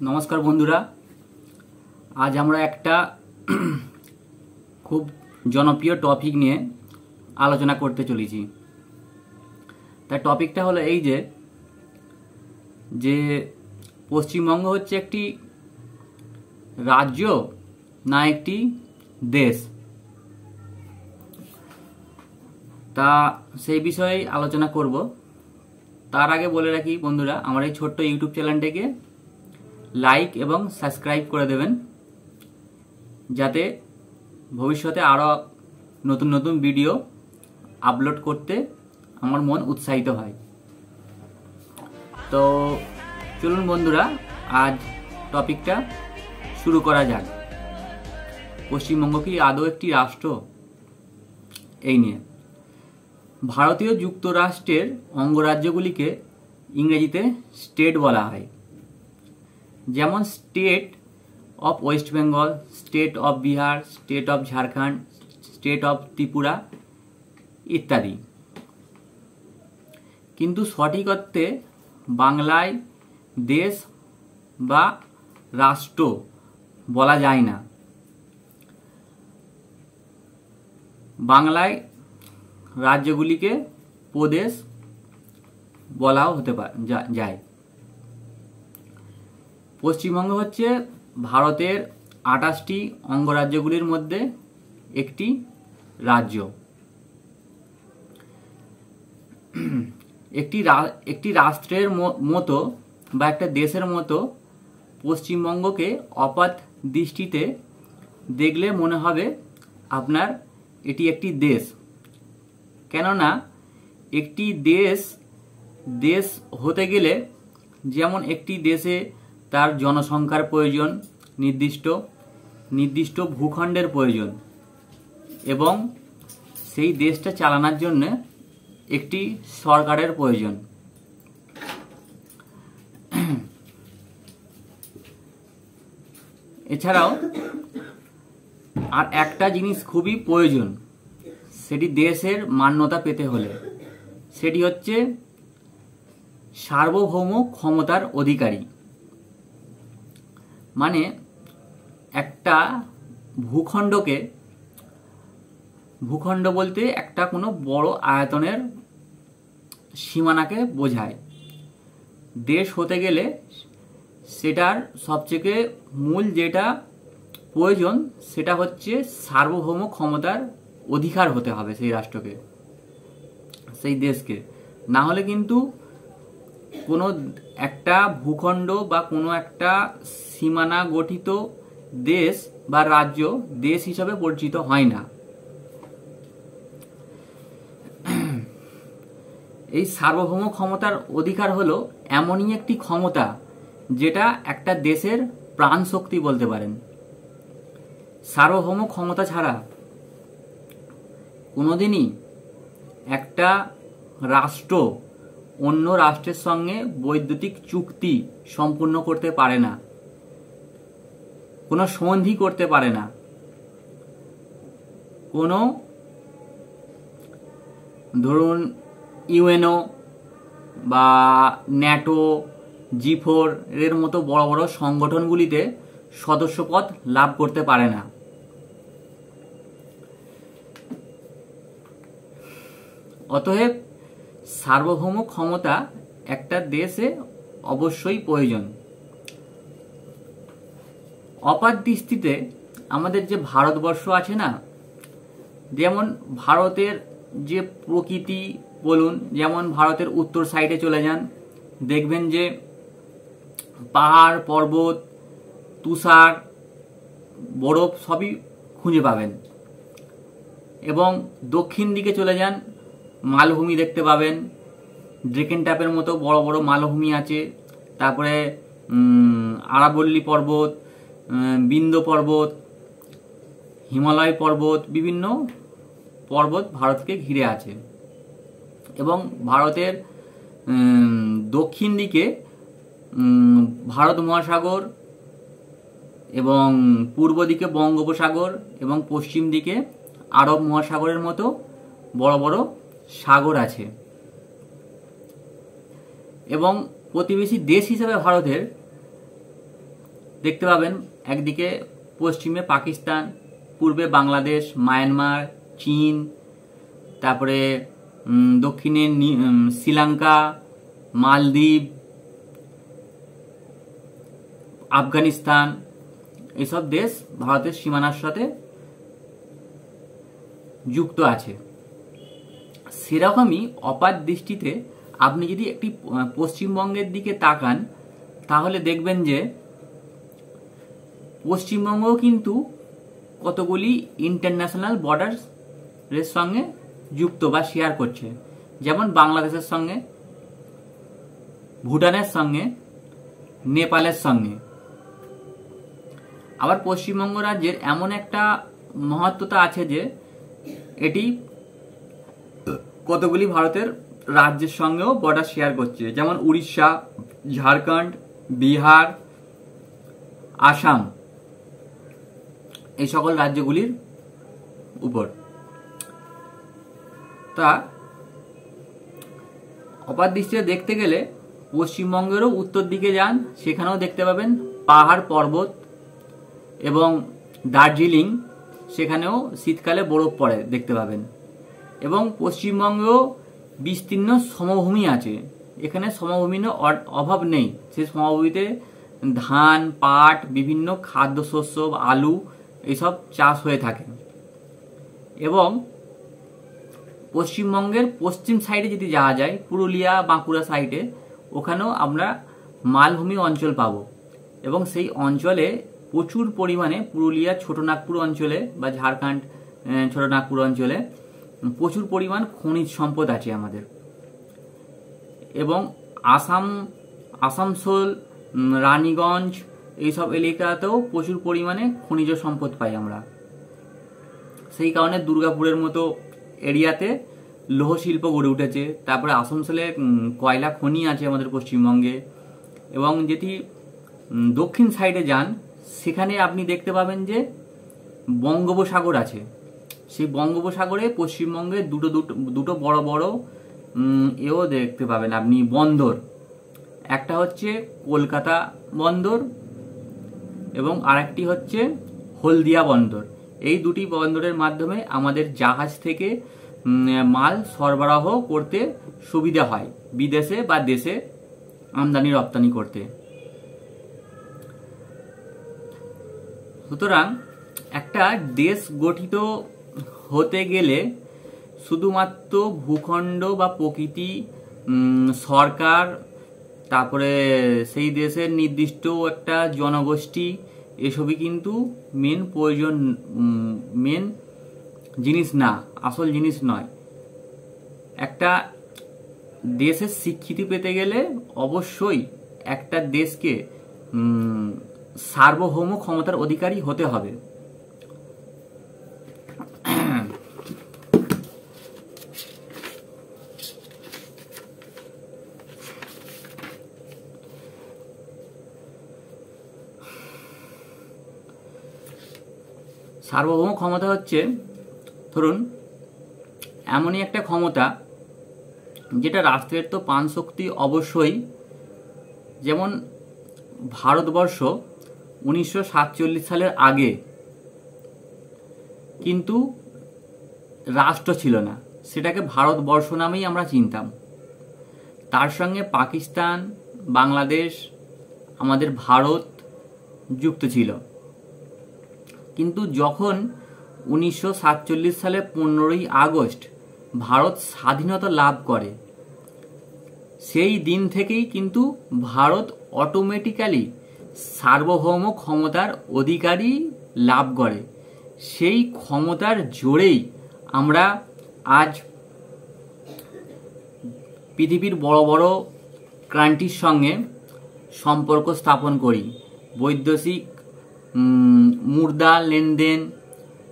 নমস্কার বন্ধুরা, আজ আমরা একটা খুব জনপ্রিয় টপিক নিয়ে আলোচনা করতে চলেছি। তার টপিকটা হলো এই যে পশ্চিমবঙ্গ হচ্ছে একটি রাজ্য না একটি দেশ, তা সেই বিষয়ে আলোচনা করব। তার আগে বলে রাখি বন্ধুরা, আমার এই ছোট্ট ইউটিউব চ্যানেলটিকে লাইক এবং সাবস্ক্রাইব করে দেবেন, যাতে ভবিষ্যতে আরও নতুন নতুন ভিডিও আপলোড করতে আমার মন উৎসাহিত হয়। তো চলুন বন্ধুরা, আজ টপিকটা শুরু করা যাক। পশ্চিমবঙ্গ কি আদৌ একটি রাষ্ট্র? এই নিয়ে ভারতীয় যুক্তরাষ্ট্রের অঙ্গরাজ্যগুলিকে ইংরেজিতে স্টেট বলা হয়, যেমন state of West Bengal, state of Bihar, state of Jharkhand, state of Tripura ইত্যাদি। কিন্তু সঠিক অর্থে বাংলায় দেশ বা রাষ্ট্র বলা যায় না। বাংলায় রাজ্যগুলিকে প্রদেশ বলাও হতে যায়। পশ্চিমবঙ্গ হচ্ছে ভারতের 28টি অঙ্গরাজ্যগুলির মধ্যে একটি রাজ্য। একটি রাষ্ট্রের মতো বা একটা দেশের মতো পশ্চিমবঙ্গকে আপাত দৃষ্টিতে দেখলে মনে হবে আপনার এটি একটি দেশ। কেননা একটি দেশ হতে গেলে যেমন একটি দেশে তার জনসংখ্যার প্রয়োজন, নির্দিষ্ট ভূখণ্ডের প্রয়োজন, এবং সেই দেশটা চালানোর জন্য একটি সরকারের প্রয়োজন। এছাড়াও আর একটা জিনিস খুবই প্রয়োজন, সেটি দেশের মান্যতা পেতে হলে, সেটি হচ্ছে সার্বভৌম ক্ষমতার অধিকারী। মানে একটা ভূখণ্ড বলতে একটা কোনো বড় আয়তনের সীমানাকে বোঝায়। দেশ হতে গেলে সেটার সবথেকে মূল যেটা প্রয়োজন, সেটা হচ্ছে সার্বভৌম ক্ষমতার অধিকার হতে হবে সেই রাষ্ট্রকে, সেই দেশকে। না হলে কিন্তু কোনো একটা ভূখণ্ড বা কোনো একটা সীমানা গঠিত দেশ বা রাজ্য দেশ হিসাবে পরিচিত হয় না। এই সার্বভৌম ক্ষমতার অধিকার হলো এমনই একটি ক্ষমতা যেটা একটা দেশের প্রাণ শক্তি বলতে পারেন। সার্বভৌম ক্ষমতা ছাড়া কোনোদিনই একটা রাষ্ট্র অন্য রাষ্ট্রের সঙ্গে বৈদ্যুতিক চুক্তি সম্পূর্ণ করতে পারে না, কোনো সন্ধি করতে পারে না, কোনো ধরুন ইউএনও বা ন্যাটো, G4 এর মতো বড় বড় সংগঠনগুলিতে সদস্যপদ লাভ করতে পারে না। অতএব সার্বভৌম ক্ষমতা একটা দেশে অবশ্যই প্রয়োজন। অপার দৃষ্টিতে আমাদের যে ভারতবর্ষ আছে না, যেমন ভারতের যে প্রকৃতি বলুন, যেমন ভারতের উত্তর সাইডে চলে যান, দেখবেন যে পাহাড়, পর্বত, তুষার, বরফ সবই খুঁজে পাবেন। এবং দক্ষিণ দিকে চলে যান, মালভূমি দেখতে পাবেন। ড্রেকেন ট্যাপের মতো বড় বড় মালভূমি আছে। তারপরে আরাবল্লী পর্বত, বিন্ধ্য পর্বত, হিমালয় পর্বত, বিভিন্ন পর্বত ভারতকে ঘিরে আছে। এবং ভারতের দক্ষিণ দিকে ভারত মহাসাগর, এবং পূর্ব দিকে বঙ্গোপসাগর, এবং পশ্চিম দিকে আরব মহাসাগরের মতো বড় বড় সাগর আছে। এবং প্রতিবেশী দেশ হিসেবে ভারতের দেখতে পাবেন একদিকে পশ্চিমে পাকিস্তান, পূর্বে বাংলাদেশ, মায়ানমার, চীন, তারপরে দক্ষিণে শ্রীলঙ্কা, মালদ্বীপ, আফগানিস্তান, এসব দেশ ভারতের সীমানার সাথে যুক্ত আছে। সেরকমই অপার দৃষ্টিতে আপনি যদি একটি পশ্চিমবঙ্গের দিকে তাকান তাহলে দেখবেন যে পশ্চিমবঙ্গ কিন্তু কতগুলি ইন্টারন্যাশনাল বর্ডারের সঙ্গে যুক্ত বা শেয়ার করছে, যেমন বাংলাদেশের সঙ্গে, ভুটানের সঙ্গে, নেপালের সঙ্গে। আবার পশ্চিমবঙ্গ রাজ্যের এমন একটা মহত্বতা আছে যে এটি কতগুলি ভারতের রাজ্যের সঙ্গেও বর্ডার শেয়ার করছে, যেমন উড়িষ্যা, ঝাড়খণ্ড, বিহার, আসাম, এই সকল রাজ্যগুলির উপর। তা অপার দৃষ্টিতে দেখতে গেলে পশ্চিমবঙ্গেরও উত্তর দিকে যান, সেখানেও দেখতে পাবেন পাহাড় পর্বত, এবং দার্জিলিং, সেখানেও শীতকালে বরফ পড়ে দেখতে পাবেন। এবং পশ্চিমবঙ্গেও বিস্তীর্ণ সমভূমি আছে, এখানে সমভূমির অভাব নেই। সেই সমভূমিতে ধান, পাট, বিভিন্ন খাদ্যশস্য, আলু এইসব চাষ হয়ে থাকে। এবং পশ্চিমবঙ্গের পশ্চিম সাইডে যদি যাওয়া যায়, পুরুলিয়া, বাঁকুড়া সাইডে, ওখানেও আমরা মালভূমি অঞ্চল পাব। এবং সেই অঞ্চলে প্রচুর পরিমাণে, পুরুলিয়া ছোটনাগপুর অঞ্চলে বা ঝাড়খণ্ড ছোটনাগপুর অঞ্চলে প্রচুর পরিমাণ খনিজ সম্পদ আছে আমাদের। এবং আসানসোল, রানীগঞ্জ, এইসব এলাকাতেও প্রচুর পরিমাণে খনিজ সম্পদ পাই আমরা। সেই কারণে দুর্গাপুরের মতো এরিয়াতে লৌহ শিল্প গড়ে উঠেছে। তারপরে আসানসোলে কয়লা খনি আছে আমাদের পশ্চিমবঙ্গে। এবং যদি দক্ষিণ সাইডে যান, সেখানে আপনি দেখতে পাবেন যে বঙ্গোপসাগর আছে। সেই বঙ্গোপসাগরে পশ্চিমবঙ্গে দুটো বড় বড় এও দেখতে পাবেন আপনি বন্দর। একটা হচ্ছে কলকাতা বন্দর এবং আরেকটি হচ্ছে হলদিয়া বন্দর। এই দুটি বন্দরের মাধ্যমে আমাদের জাহাজ থেকে মাল সরবরাহ করতে সুবিধা হয়, বিদেশে বা দেশে আমদানি রপ্তানি করতে। সুতরাং একটা দেশ গঠিত হতে গেলে শুধুমাত্র ভূখণ্ড বা প্রকৃতি, সরকার, তারপরে সেই দেশের নির্দিষ্ট একটা জনগোষ্ঠী, এসবই কিন্তু মেন জিনিস না, আসল জিনিস নয়। একটা দেশের স্বীকৃতি পেতে গেলে অবশ্যই একটা দেশকে সার্বভৌম ক্ষমতার অধিকারী হতে হবে। সার্বভৌম ক্ষমতা হচ্ছে, ধরুন, এমনই একটা ক্ষমতা যেটা রাষ্ট্রের তো প্রাণশক্তি অবশ্যই। যেমন ভারতবর্ষ 1947 সালের আগে কিন্তু রাষ্ট্র ছিল না, সেটাকে ভারতবর্ষ নামেই আমরা চিনতাম। তার সঙ্গে পাকিস্তান, বাংলাদেশ, আমাদের ভারত যুক্ত ছিল। কিন্তু যখন 1947 সালে 15ই আগস্ট ভারত স্বাধীনতা লাভ করে, সেই দিন থেকেই কিন্তু ভারত অটোমেটিক্যালি সার্বভৌম ক্ষমতার অধিকারী লাভ করে। সেই ক্ষমতার জোরেই আমরা আজ পৃথিবীর বড় বড় কান্ট্রির সঙ্গে সম্পর্ক স্থাপন করি। বৈদেশিক মুদ্রা লেনদেন,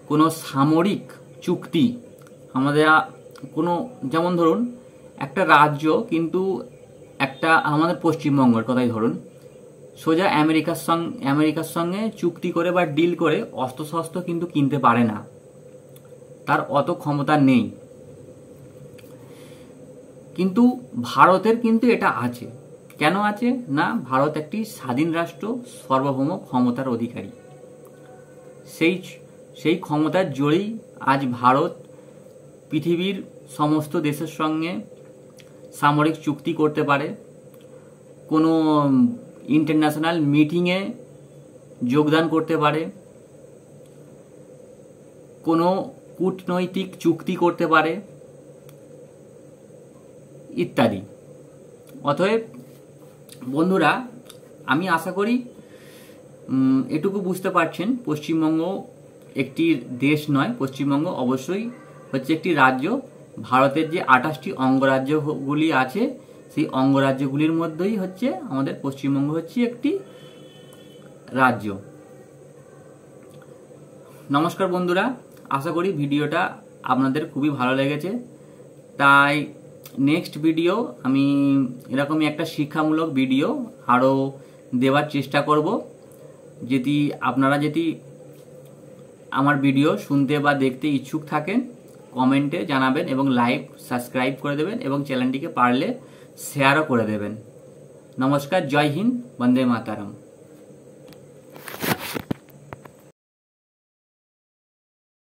কোনো সামরিক চুক্তি, আমাদের কোনো, যেমন ধরুন একটা রাজ্য কিন্তু একটা আমাদের পশ্চিমবঙ্গের কথাই ধরুন, সোজা আমেরিকার সঙ্গে চুক্তি করে বা ডিল করে অস্ত্রশস্ত্র কিন্তু কিনতে পারে না, তার অত ক্ষমতা নেই। কিন্তু ভারতের কিন্তু এটা আছে। কেন আছে না ভারত একটি স্বাধীন রাষ্ট্র, সার্বভৌম ক্ষমতার অধিকারী। সেই ক্ষমতার জোরেই আজ ভারত পৃথিবীর সমস্ত দেশের সঙ্গে সামরিক চুক্তি করতে পারে, কোনো ইন্টারন্যাশনাল মিটিংয়ে যোগদান করতে পারে, কোনো কূটনৈতিক চুক্তি করতে পারে ইত্যাদি। অতএব বন্ধুরা, আমি আশা করি এটুকু বুঝতে পারছেন পশ্চিমবঙ্গ একটি দেশ নয়, পশ্চিমবঙ্গ অবশ্যই হচ্ছে একটি রাজ্য। ভারতের যে 28টি অঙ্গরাজ্যগুলি আছে সেই অঙ্গরাজ্যগুলির মধ্যেই হচ্ছে আমাদের পশ্চিমবঙ্গ হচ্ছে একটি রাজ্য। নমস্কার বন্ধুরা, আশা করি ভিডিওটা আপনাদের খুবই ভালো লেগেছে। তাই নেক্সট ভিডিও আমি এরকমই একটা শিক্ষামূলক ভিডিও আরও দেওয়ার চেষ্টা করব। আপনারা যদি আমার ভিডিও শুনতে বা দেখতে ইচ্ছুক থাকেন কমেন্টে জানাবেন এবং লাইক সাবস্ক্রাইব করে দেবেন এবং চ্যানেলটিকে পারলে শেয়ারও করে দেবেন। নমস্কার, জয় হিন্দ, বন্দে মাতারম।